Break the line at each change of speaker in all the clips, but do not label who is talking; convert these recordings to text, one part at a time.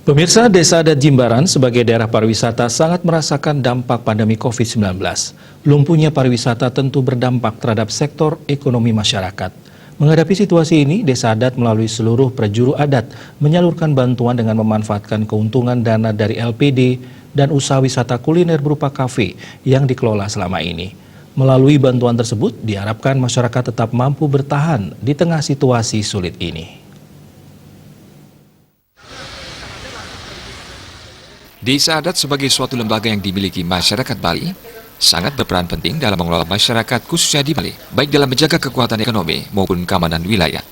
Pemirsa, Desa Adat Jimbaran sebagai daerah pariwisata sangat merasakan dampak pandemi COVID-19. Lumpuhnya pariwisata tentu berdampak terhadap sektor ekonomi masyarakat. Menghadapi situasi ini, Desa Adat melalui seluruh prajuru adat menyalurkan bantuan dengan memanfaatkan keuntungan dana dari LPD dan usaha wisata kuliner berupa kafe yang dikelola selama ini. Melalui bantuan tersebut, diharapkan masyarakat tetap mampu bertahan di tengah situasi sulit ini.
Desa Adat sebagai suatu lembaga yang dimiliki masyarakat Bali sangat berperan penting dalam mengelola masyarakat khususnya di Bali, baik dalam menjaga kekuatan ekonomi maupun keamanan wilayah.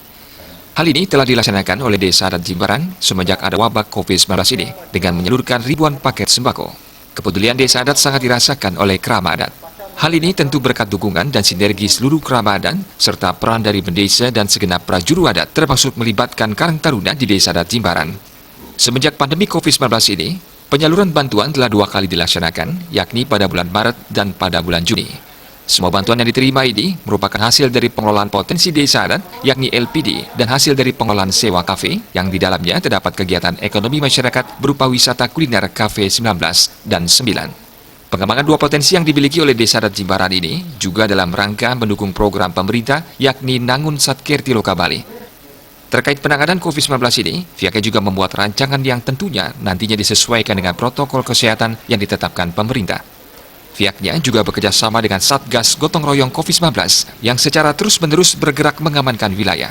Hal ini telah dilaksanakan oleh Desa Adat Jimbaran semenjak ada wabah COVID-19 ini dengan menyalurkan ribuan paket sembako. Kepedulian Desa Adat sangat dirasakan oleh Krama Adat. Hal ini tentu berkat dukungan dan sinergi seluruh Krama Adat serta peran dari Mendesa dan segenap prajuru adat termasuk melibatkan Karang Taruna di Desa Adat Jimbaran. Semenjak pandemi COVID-19 ini, penyaluran bantuan telah 2 kali dilaksanakan, yakni pada bulan Maret dan pada bulan Juni. Semua bantuan yang diterima ini merupakan hasil dari pengelolaan potensi desa adat, yakni LPD, dan hasil dari pengelolaan sewa kafe, yang di dalamnya terdapat kegiatan ekonomi masyarakat berupa wisata kuliner Cafe 19 dan 9. Pengembangan 2 potensi yang dimiliki oleh Desa Adat Jimbaran ini juga dalam rangka mendukung program pemerintah, yakni Nangun Satkirti Loka Bali. Terkait penanganan COVID-19 ini, pihaknya juga membuat rancangan yang tentunya nantinya disesuaikan dengan protokol kesehatan yang ditetapkan pemerintah. Pihaknya juga bekerja sama dengan Satgas Gotong Royong COVID-19 yang secara terus-menerus bergerak mengamankan wilayah.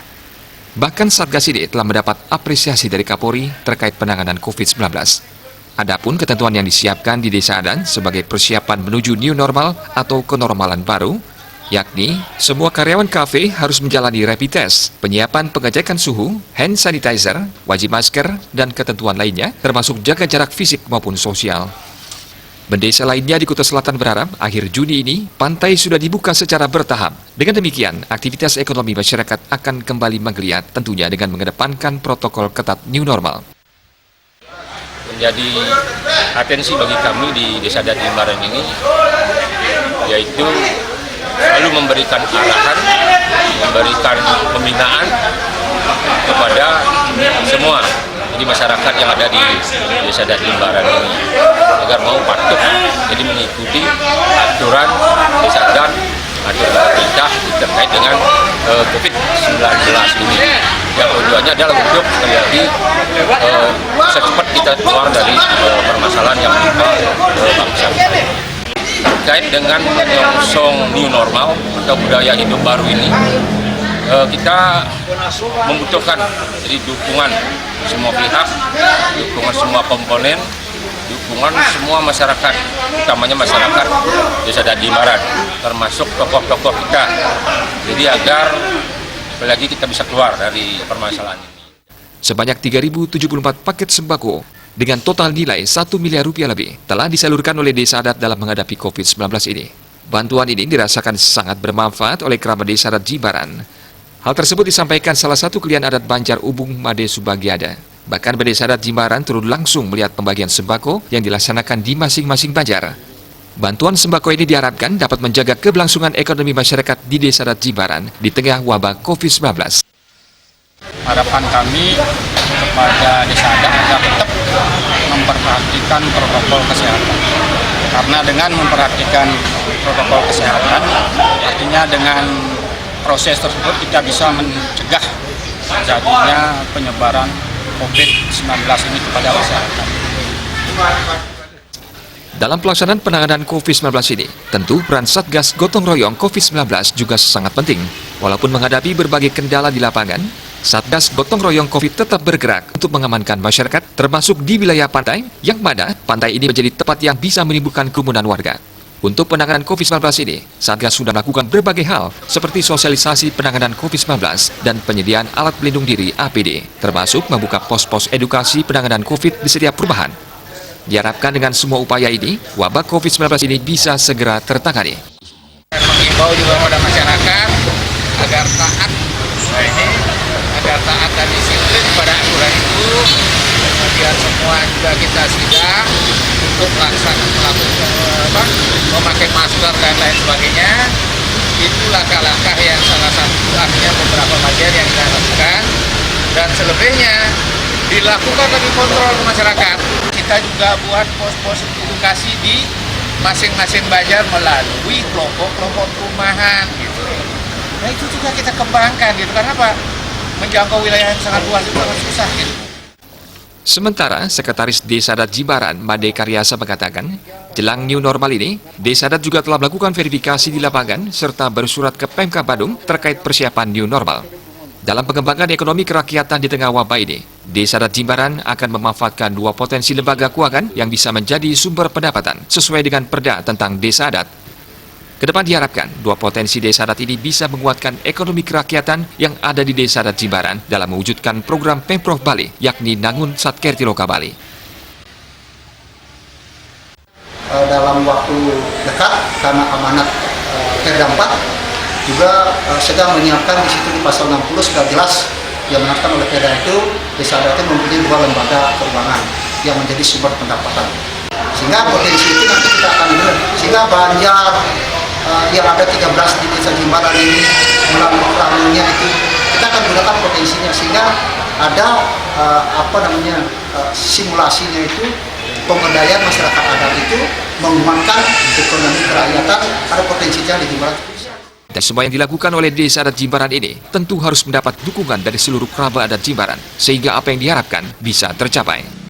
Bahkan Satgas ini telah mendapat apresiasi dari Kapolri terkait penanganan COVID-19. Adapun ketentuan yang disiapkan di Desa Adat sebagai persiapan menuju new normal atau kenormalan baru, yakni semua karyawan kafe harus menjalani rapid test, penyiapan pengecekan suhu, hand sanitizer, wajib masker, dan ketentuan lainnya termasuk jaga jarak fisik maupun sosial. Desa lainnya di Kuta Selatan berharap akhir Juni ini pantai sudah dibuka secara bertahap. Dengan demikian, aktivitas ekonomi masyarakat akan kembali menggeliat tentunya dengan mengedepankan protokol ketat new normal.
Menjadi atensi bagi kami di Desa Adat Jimbaran ini yaitu selalu memberikan arahan, memberikan pembinaan kepada semua jadi masyarakat yang ada di Desa Adat Jimbaran ini agar mau patuh jadi mengikuti aturan Desa Adat, aturan pemerintah terkait dengan COVID-19 ini yang tujuannya adalah untuk sekali lagi secepat kita keluar dari permasalahan yang menimpa bangsa. Terkait dengan menyongsong new normal atau budaya hidup baru ini, kita membutuhkan jadi dukungan semua pihak, dukungan semua komponen, dukungan semua masyarakat, utamanya masyarakat Desa Adat Jimbaran, termasuk tokoh-tokoh kita. Jadi agar apalagi kita bisa keluar dari permasalahan ini.
Sebanyak 3.074 paket sembako dengan total nilai 1 miliar rupiah lebih telah disalurkan oleh Desa Adat dalam menghadapi COVID-19 ini. Bantuan ini dirasakan sangat bermanfaat oleh kerabat Desa Adat Jimbaran. Hal tersebut disampaikan salah satu klien adat Banjar Ubung Made Subagiada. Bahkan Desa Adat Jimbaran turun langsung melihat pembagian sembako yang dilaksanakan di masing-masing banjar. Bantuan sembako ini diharapkan dapat menjaga keberlangsungan ekonomi masyarakat di Desa Adat Jimbaran di tengah wabah COVID-19.
Harapan kami kepada Desa Adat agar tetap memperhatikan protokol kesehatan. Karena dengan memperhatikan protokol kesehatan, artinya dengan proses tersebut kita bisa mencegah terjadinya penyebaran COVID-19 ini kepada masyarakat.
Dalam pelaksanaan penanganan COVID-19 ini, tentu peran Satgas Gotong Royong COVID-19 juga sangat penting. Walaupun menghadapi berbagai kendala di lapangan, Satgas Gotong Royong COVID tetap bergerak untuk mengamankan masyarakat, termasuk di wilayah pantai, yang mana pantai ini menjadi tempat yang bisa menimbulkan kerumunan warga. Untuk penanganan COVID-19 ini, Satgas sudah melakukan berbagai hal, seperti sosialisasi penanganan COVID-19 dan penyediaan alat pelindung diri APD, termasuk membuka pos-pos edukasi penanganan COVID di setiap perumahan. Diharapkan dengan semua upaya ini, wabah COVID-19 ini bisa segera tertangani.
Mengimbau juga kepada masyarakat agar taat, agar taat dan disiplin pada aturan itu. Kemudian semua juga kita sidang untuk melakukan memakai masker dan lain sebagainya. Itu langkah-langkah yang salah satu artinya beberapa bagian yang kita lakukan. Dan selebihnya dilakukan lagi kontrol ke masyarakat. Kita juga buat pos-pos edukasi di masing-masing bajar melalui kelompok-kelompok perumahan gitu. Nah itu juga kita kembangkan gitu, karena apa? Menjangkau wilayah yang sangat luas itu sangat susah gitu.
Sementara Sekretaris Desa Adat Jimbaran, Made Karyasa mengatakan, jelang new normal ini, Desa Adat juga telah melakukan verifikasi di lapangan serta bersurat ke Pemkab Badung terkait persiapan new normal. Dalam pengembangan ekonomi kerakyatan di tengah wabah ini, Desa Adat Jimbaran akan memanfaatkan dua potensi lembaga keuangan yang bisa menjadi sumber pendapatan sesuai dengan Perda tentang Desa Adat. Kedepan diharapkan, dua potensi Desa Adat ini bisa menguatkan ekonomi kerakyatan yang ada di Desa Adat Jimbaran dalam mewujudkan program Pemprov Bali, yakni Nangun Satkerti Loka Bali.
Dalam waktu dekat, karena amanat Perda 4, juga sedang menyiapkan di situ di pasal 60 sudah jelas yang menetapkan oleh Perda itu, Desa Adat itu mempunyai dua lembaga keuangan yang menjadi sumber pendapatan. Sehingga potensi itu nanti kita akan lihat. Sehingga Banjar yang ada 13 di Desa Jimbaran ini melalui programnya itu kita akan gunakan potensinya, sehingga ada simulasinya itu pemberdayaan masyarakat adat itu mengembangkan ekonomi kerakyatan, ada potensinya di Jimbaran.
Dan semua yang dilakukan oleh Desa Adat Jimbaran ini tentu harus mendapat dukungan dari seluruh kerabat adat Jimbaran, sehingga apa yang diharapkan bisa tercapai.